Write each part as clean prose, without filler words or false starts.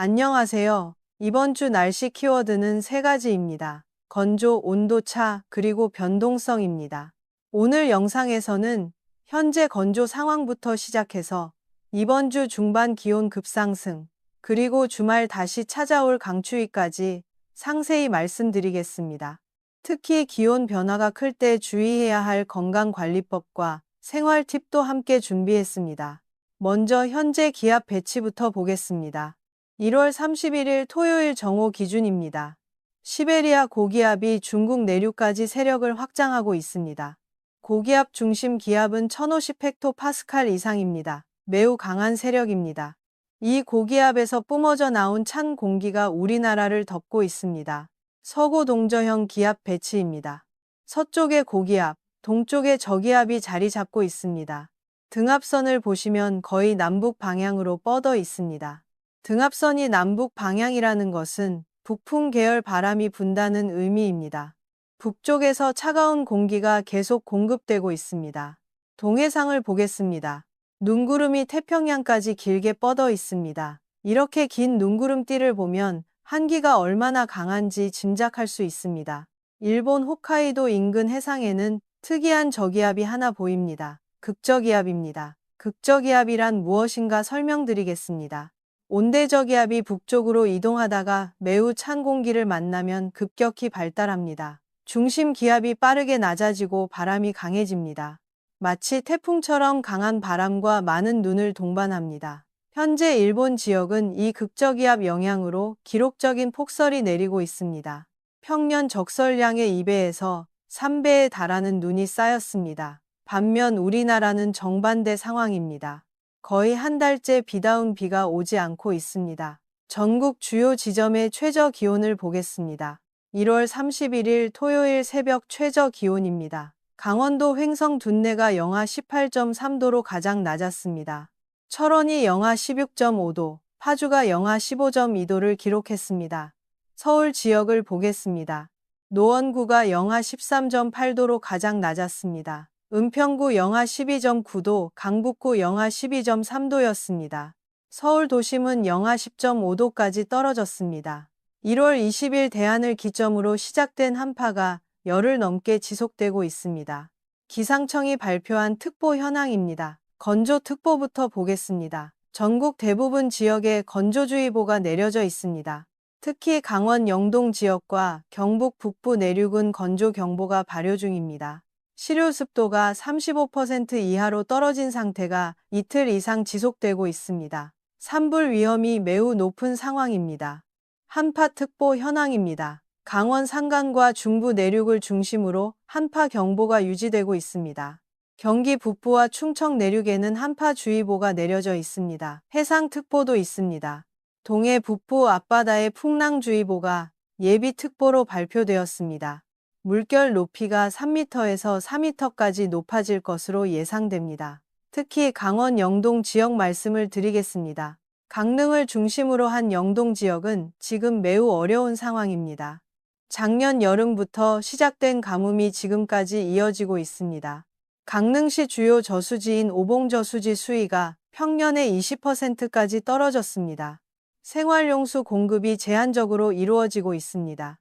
안녕하세요. 이번 주 날씨 키워드는 세 가지입니다. 건조, 온도차, 그리고 변동성입니다. 오늘 영상에서는 현재 건조 상황부터 시작해서 이번 주 중반 기온 급상승, 그리고 주말 다시 찾아올 강추위까지 상세히 말씀드리겠습니다. 특히 기온 변화가 클 때 주의해야 할 건강관리법과 생활 팁도 함께 준비했습니다. 먼저 현재 기압 배치부터 보겠습니다. 1월 31일 토요일 정오 기준입니다. 시베리아 고기압이 중국 내륙까지 세력을 확장하고 있습니다. 고기압 중심 기압은 1050헥토파스칼 이상입니다. 매우 강한 세력입니다. 이 고기압에서 뿜어져 나온 찬 공기가 우리나라를 덮고 있습니다. 서고 동저형 기압 배치입니다. 서쪽에 고기압, 동쪽에 저기압이 자리 잡고 있습니다. 등압선을 보시면 거의 남북 방향으로 뻗어 있습니다. 등압선이 남북 방향이라는 것은 북풍 계열 바람이 분다는 의미입니다. 북쪽에서 차가운 공기가 계속 공급되고 있습니다. 동해상을 보겠습니다. 눈구름이 태평양까지 길게 뻗어 있습니다. 이렇게 긴 눈구름띠를 보면 한기가 얼마나 강한지 짐작할 수 있습니다. 일본 홋카이도 인근 해상에는 특이한 저기압이 하나 보입니다. 극저기압입니다. 극저기압이란 무엇인가 설명드리겠습니다. 온대저기압이 북쪽으로 이동하다가 매우 찬 공기를 만나면 급격히 발달합니다. 중심 기압이 빠르게 낮아지고 바람이 강해집니다. 마치 태풍처럼 강한 바람과 많은 눈을 동반합니다. 현재 일본 지역은 이 극저기압 영향으로 기록적인 폭설이 내리고 있습니다. 평년 적설량의 2배에서 3배에 달하는 눈이 쌓였습니다. 반면 우리나라는 정반대 상황입니다. 거의 한 달째 비다운 비가 오지 않고 있습니다. 전국 주요 지점의 최저 기온을 보겠습니다. 1월 31일 토요일 새벽 최저 기온입니다. 강원도 횡성 둔내가 영하 18.3도로 가장 낮았습니다. 철원이 영하 16.5도, 파주가 영하 15.2도를 기록했습니다. 서울 지역을 보겠습니다. 노원구가 영하 13.8도로 가장 낮았습니다. 은평구 영하 12.9도, 강북구 영하 12.3도였습니다. 서울 도심은 영하 10.5도까지 떨어졌습니다. 1월 20일 대안을 기점으로 시작된 한파가 열흘 넘게 지속되고 있습니다. 기상청이 발표한 특보 현황입니다. 건조특보부터 보겠습니다. 전국 대부분 지역에 건조주의보가 내려져 있습니다. 특히 강원 영동 지역과 경북 북부 내륙은 건조경보가 발효 중입니다. 실효습도가 35% 이하로 떨어진 상태가 이틀 이상 지속되고 있습니다. 산불 위험이 매우 높은 상황입니다. 한파특보 현황입니다. 강원 산간과 중부 내륙을 중심으로 한파경보가 유지되고 있습니다. 경기 북부와 충청 내륙에는 한파주의보가 내려져 있습니다. 해상특보도 있습니다. 동해 북부 앞바다에 풍랑주의보가 예비특보로 발표되었습니다. 물결 높이가 3m에서 4m까지 높아질 것으로 예상됩니다. 특히 강원 영동 지역 말씀을 드리겠습니다. 강릉을 중심으로 한 영동 지역은 지금 매우 어려운 상황입니다. 작년 여름부터 시작된 가뭄이 지금까지 이어지고 있습니다. 강릉시 주요 저수지인 오봉저수지 수위가 평년의 20%까지 떨어졌습니다. 생활용수 공급이 제한적으로 이루어지고 있습니다.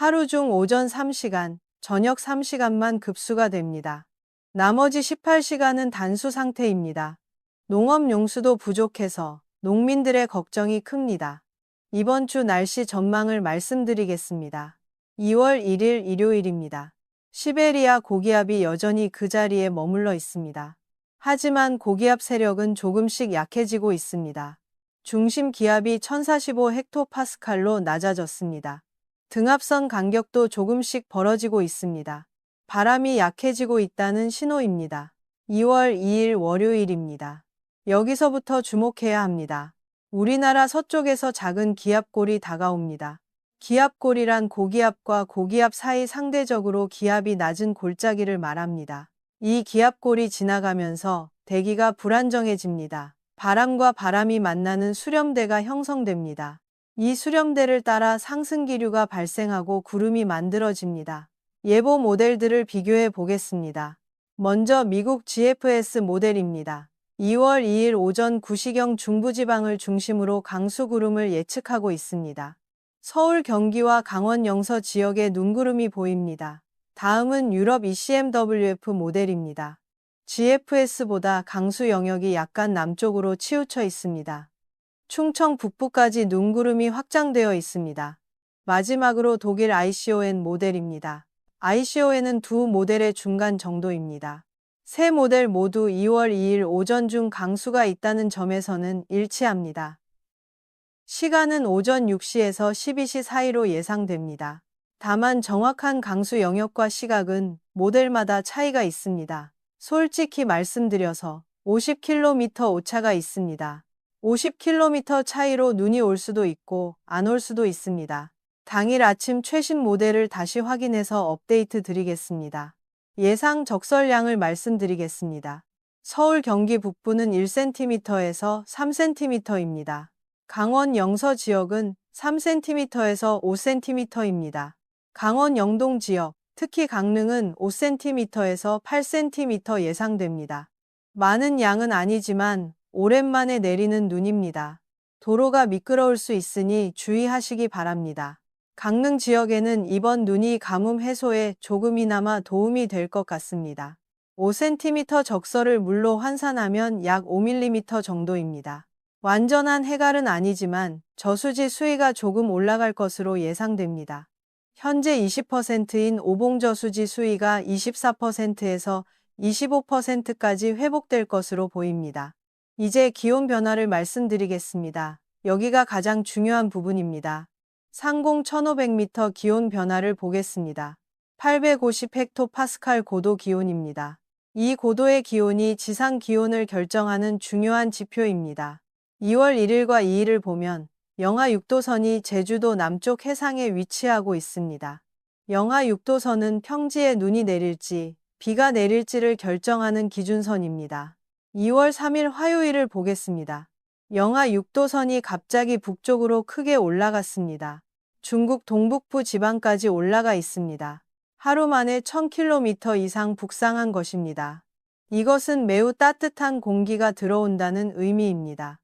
하루 중 오전 3시간, 저녁 3시간만 급수가 됩니다. 나머지 18시간은 단수 상태입니다. 농업용수도 부족해서 농민들의 걱정이 큽니다. 이번 주 날씨 전망을 말씀드리겠습니다. 2월 1일 일요일입니다. 시베리아 고기압이 여전히 그 자리에 머물러 있습니다. 하지만 고기압 세력은 조금씩 약해지고 있습니다. 중심 기압이 1045헥토파스칼로 낮아졌습니다. 등압선 간격도 조금씩 벌어지고 있습니다. 바람이 약해지고 있다는 신호입니다. 2월 2일 월요일입니다. 여기서부터 주목해야 합니다. 우리나라 서쪽에서 작은 기압골이 다가옵니다. 기압골이란 고기압과 고기압 사이 상대적으로 기압이 낮은 골짜기를 말합니다. 이 기압골이 지나가면서 대기가 불안정해집니다. 바람과 바람이 만나는 수렴대가 형성됩니다. 이 수렴대를 따라 상승기류가 발생하고 구름이 만들어집니다. 예보 모델들을 비교해 보겠습니다. 먼저 미국 GFS 모델입니다. 2월 2일 오전 9시경 중부지방을 중심으로 강수구름을 예측하고 있습니다. 서울, 경기와 강원 영서 지역에 눈구름이 보입니다. 다음은 유럽 ECMWF 모델입니다. GFS보다 강수 영역이 약간 남쪽으로 치우쳐 있습니다. 충청 북부까지 눈구름이 확장되어 있습니다. 마지막으로 독일 ICON 모델입니다. ICON은 두 모델의 중간 정도입니다. 세 모델 모두 2월 2일 오전 중 강수가 있다는 점에서는 일치합니다. 시간은 오전 6시에서 12시 사이로 예상됩니다. 다만 정확한 강수 영역과 시각은 모델마다 차이가 있습니다. 솔직히 말씀드려서 50km 오차가 있습니다. 50km 차이로 눈이 올 수도 있고 안 올 수도 있습니다. 당일 아침 최신 모델을 다시 확인해서 업데이트 드리겠습니다. 예상 적설량을 말씀드리겠습니다. 서울 경기 북부는 1cm에서 3cm입니다. 강원 영서 지역은 3cm에서 5cm입니다. 강원 영동 지역, 특히 강릉은 5cm에서 8cm 예상됩니다. 많은 양은 아니지만 오랜만에 내리는 눈입니다. 도로가 미끄러울 수 있으니 주의하시기 바랍니다. 강릉 지역에는 이번 눈이 가뭄 해소에 조금이나마 도움이 될 것 같습니다. 5cm 적설을 물로 환산하면 약 5mm 정도입니다. 완전한 해갈은 아니지만 저수지 수위가 조금 올라갈 것으로 예상됩니다. 현재 20%인 오봉저수지 수위가 24%에서 25%까지 회복될 것으로 보입니다. 이제 기온 변화를 말씀드리겠습니다. 여기가 가장 중요한 부분입니다. 상공 1500m 기온 변화를 보겠습니다. 850헥토파스칼 고도 기온입니다. 이 고도의 기온이 지상 기온을 결정하는 중요한 지표입니다. 2월 1일과 2일을 보면 영하 6도선이 제주도 남쪽 해상에 위치하고 있습니다. 영하 6도선은 평지에 눈이 내릴지 비가 내릴지를 결정하는 기준선입니다. 2월 3일 화요일을 보겠습니다. 영하 6도선이 갑자기 북쪽으로 크게 올라갔습니다. 중국 동북부 지방까지 올라가 있습니다. 하루 만에 1000km 이상 북상한 것입니다. 이것은 매우 따뜻한 공기가 들어온다는 의미입니다.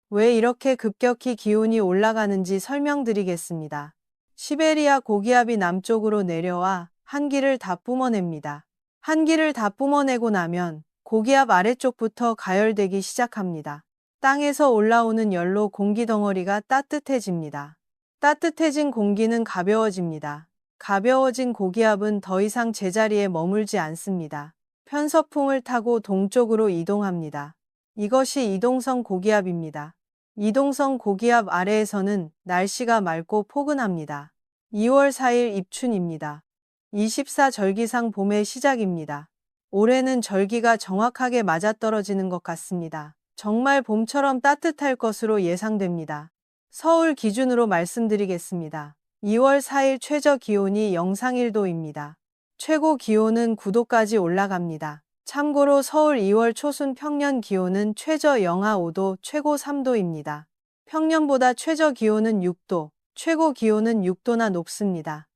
왜 이렇게 급격히 기온이 올라가는지 설명드리겠습니다. 시베리아 고기압이 남쪽으로 내려와 한기를 다 뿜어냅니다. 한기를 다 뿜어내고 나면 고기압 아래쪽부터 가열되기 시작합니다. 땅에서 올라오는 열로 공기 덩어리가 따뜻해집니다. 따뜻해진 공기는 가벼워집니다. 가벼워진 고기압은 더 이상 제자리에 머물지 않습니다. 편서풍을 타고 동쪽으로 이동합니다. 이것이 이동성 고기압입니다. 이동성 고기압 아래에서는 날씨가 맑고 포근합니다. 2월 4일 입춘입니다. 24절기상 봄의 시작입니다. 올해는 절기가 정확하게 맞아떨어지는 것 같습니다. 정말 봄처럼 따뜻할 것으로 예상됩니다. 서울 기준으로 말씀드리겠습니다. 2월 4일 최저 기온이 영상 1도입니다. 최고 기온은 9도까지 올라갑니다. 참고로 서울 2월 초순 평년 기온은 최저 영하 5도, 최고 3도입니다. 평년보다 최저 기온은 6도, 최고 기온은 6도나 높습니다.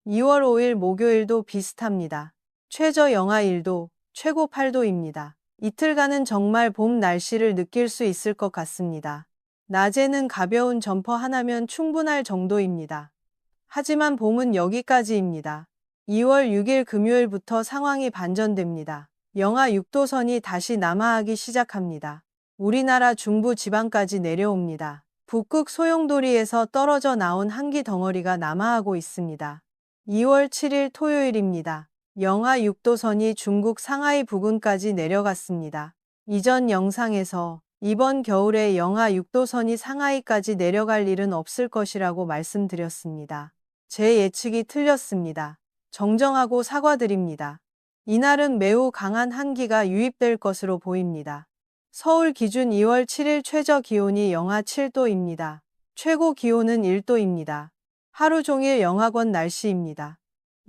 2월 5일 목요일도 비슷합니다. 최저 영하 1도, 최고 8도입니다. 이틀간은 정말 봄 날씨를 느낄 수 있을 것 같습니다. 낮에는 가벼운 점퍼 하나면 충분할 정도입니다. 하지만 봄은 여기까지입니다. 2월 6일 금요일부터 상황이 반전됩니다. 영하 6도선이 다시 남하하기 시작합니다. 우리나라 중부 지방까지 내려옵니다. 북극 소용돌이에서 떨어져 나온 한기 덩어리가 남하하고 있습니다. 2월 7일 토요일입니다. 영하 6도선이 중국 상하이 부근까지 내려갔습니다. 이전 영상에서 이번 겨울에 영하 6도선이 상하이까지 내려갈 일은 없을 것이라고 말씀드렸습니다. 제 예측이 틀렸습니다. 정정하고 사과드립니다. 이날은 매우 강한 한기가 유입될 것으로 보입니다. 서울 기준 2월 7일 최저 기온이 영하 7도입니다. 최고 기온은 1도입니다. 하루 종일 영하권 날씨입니다.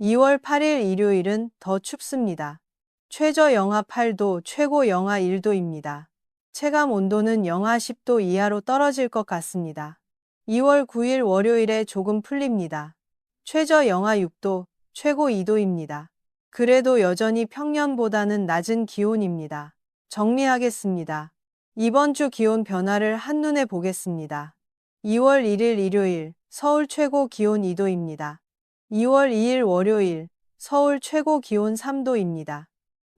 2월 8일 일요일은 더 춥습니다. 최저 영하 8도, 최고 영하 1도입니다. 체감 온도는 영하 10도 이하로 떨어질 것 같습니다. 2월 9일 월요일에 조금 풀립니다. 최저 영하 6도, 최고 2도입니다. 그래도 여전히 평년보다는 낮은 기온입니다. 정리하겠습니다. 이번 주 기온 변화를 한눈에 보겠습니다. 2월 1일 일요일 서울 최고 기온 2도입니다. 2월 2일 월요일 서울 최고 기온 3도입니다.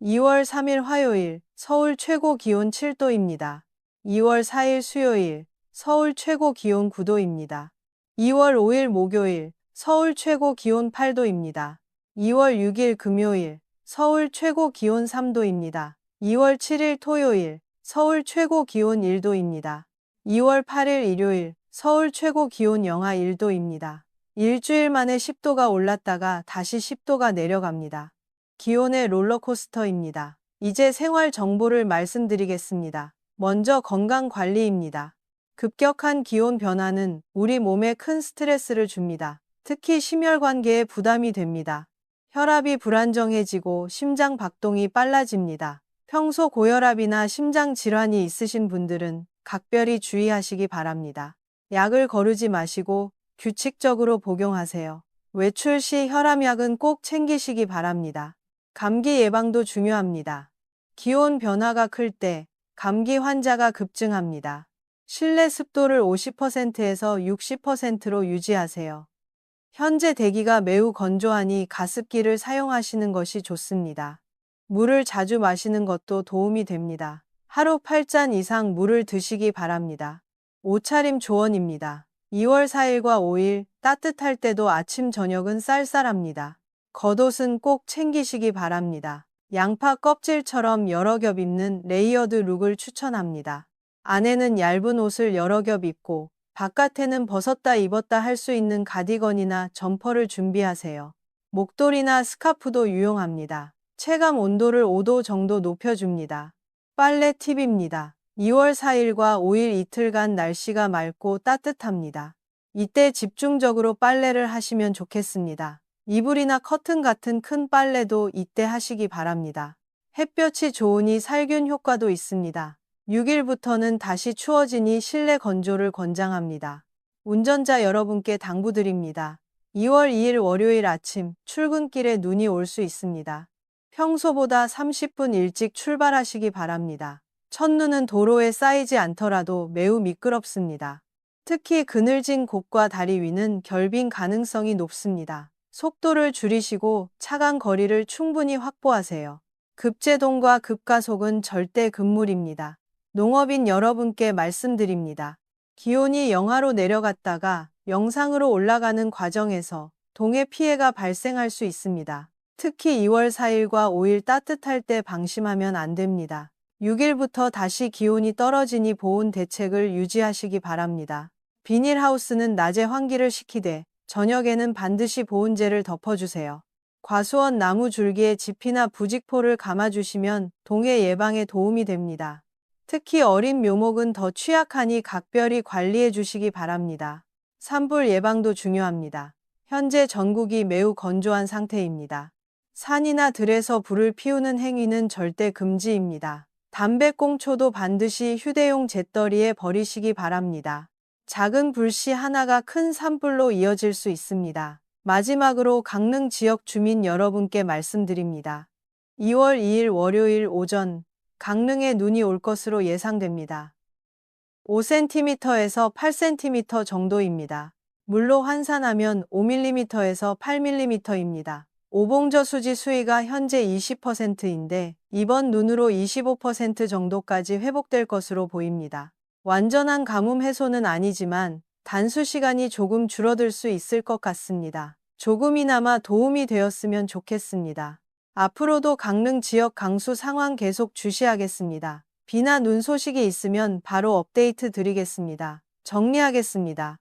2월 3일 화요일 서울 최고 기온 7도입니다. 2월 4일 수요일 서울 최고 기온 9도입니다. 2월 5일 목요일 서울 최고 기온 8도입니다. 2월 6일 금요일 서울 최고 기온 3도입니다. 2월 7일 토요일 서울 최고 기온 1도입니다. 2월 8일 일요일 서울 최고 기온 영하 1도입니다. 일주일 만에 10도가 올랐다가 다시 10도가 내려갑니다. 기온의 롤러코스터입니다. 이제 생활 정보를 말씀드리겠습니다. 먼저 건강 관리입니다. 급격한 기온 변화는 우리 몸에 큰 스트레스를 줍니다. 특히 심혈관계에 부담이 됩니다. 혈압이 불안정해지고 심장 박동이 빨라집니다. 평소 고혈압이나 심장 질환이 있으신 분들은 각별히 주의하시기 바랍니다. 약을 거르지 마시고 규칙적으로 복용하세요. 외출 시 혈압약은 꼭 챙기시기 바랍니다. 감기 예방도 중요합니다. 기온 변화가 클 때 감기 환자가 급증합니다. 실내 습도를 50%에서 60%로 유지하세요. 현재 대기가 매우 건조하니 가습기를 사용하시는 것이 좋습니다. 물을 자주 마시는 것도 도움이 됩니다. 하루 8잔 이상 물을 드시기 바랍니다. 옷차림 조언입니다. 2월 4일과 5일 따뜻할 때도 아침 저녁은 쌀쌀합니다. 겉옷은 꼭 챙기시기 바랍니다. 양파 껍질처럼 여러 겹 입는 레이어드 룩을 추천합니다. 안에는 얇은 옷을 여러 겹 입고 바깥에는 벗었다 입었다 할 수 있는 가디건이나 점퍼를 준비하세요. 목도리나 스카프도 유용합니다. 체감 온도를 5도 정도 높여줍니다. 빨래 팁입니다. 2월 4일과 5일 이틀간 날씨가 맑고 따뜻합니다. 이때 집중적으로 빨래를 하시면 좋겠습니다. 이불이나 커튼 같은 큰 빨래도 이때 하시기 바랍니다. 햇볕이 좋으니 살균 효과도 있습니다. 6일부터는 다시 추워지니 실내 건조를 권장합니다. 운전자 여러분께 당부드립니다. 2월 2일 월요일 아침 출근길에 눈이 올 수 있습니다. 평소보다 30분 일찍 출발하시기 바랍니다. 첫눈은 도로에 쌓이지 않더라도 매우 미끄럽습니다. 특히 그늘진 곳과 다리 위는 결빙 가능성이 높습니다. 속도를 줄이시고 차간 거리를 충분히 확보하세요. 급제동과 급가속은 절대 금물입니다. 농업인 여러분께 말씀드립니다. 기온이 영하로 내려갔다가 영상으로 올라가는 과정에서 동해 피해가 발생할 수 있습니다. 특히 2월 4일과 5일 따뜻할 때 방심하면 안 됩니다. 6일부터 다시 기온이 떨어지니 보온 대책을 유지하시기 바랍니다. 비닐하우스는 낮에 환기를 시키되 저녁에는 반드시 보온재를 덮어주세요. 과수원 나무 줄기에 지피나 부직포를 감아주시면 동해 예방에 도움이 됩니다. 특히 어린 묘목은 더 취약하니 각별히 관리해 주시기 바랍니다. 산불 예방도 중요합니다. 현재 전국이 매우 건조한 상태입니다. 산이나 들에서 불을 피우는 행위는 절대 금지입니다. 담배꽁초도 반드시 휴대용 재떨이에 버리시기 바랍니다. 작은 불씨 하나가 큰 산불로 이어질 수 있습니다. 마지막으로 강릉 지역 주민 여러분께 말씀드립니다. 2월 2일 월요일 오전 강릉에 눈이 올 것으로 예상됩니다. 5cm에서 8cm 정도입니다. 물로 환산하면 5mm에서 8mm입니다. 오봉저수지 수위가 현재 20%인데 이번 눈으로 25% 정도까지 회복될 것으로 보입니다. 완전한 가뭄 해소는 아니지만 단수 시간이 조금 줄어들 수 있을 것 같습니다. 조금이나마 도움이 되었으면 좋겠습니다. 앞으로도 강릉 지역 강수 상황 계속 주시하겠습니다. 비나 눈 소식이 있으면 바로 업데이트 드리겠습니다. 정리하겠습니다.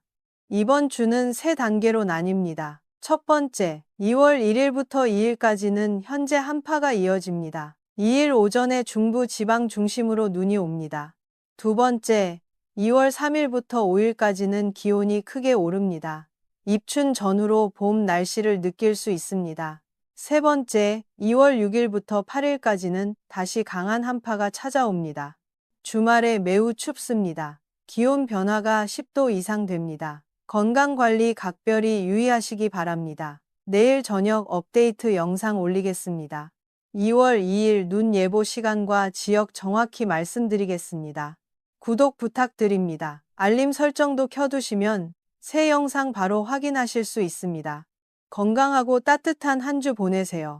이번 주는 세 단계로 나뉩니다. 첫 번째, 2월 1일부터 2일까지는 현재 한파가 이어집니다. 2일 오전에 중부 지방 중심으로 눈이 옵니다. 두 번째, 2월 3일부터 5일까지는 기온이 크게 오릅니다. 입춘 전후로 봄 날씨를 느낄 수 있습니다. 세 번째, 2월 6일부터 8일까지는 다시 강한 한파가 찾아옵니다. 주말에 매우 춥습니다. 기온 변화가 10도 이상 됩니다. 건강관리 각별히 유의하시기 바랍니다. 내일 저녁 업데이트 영상 올리겠습니다. 2월 2일 눈 예보 시간과 지역 정확히 말씀드리겠습니다. 구독 부탁드립니다. 알림 설정도 켜두시면 새 영상 바로 확인하실 수 있습니다. 건강하고 따뜻한 한 주 보내세요.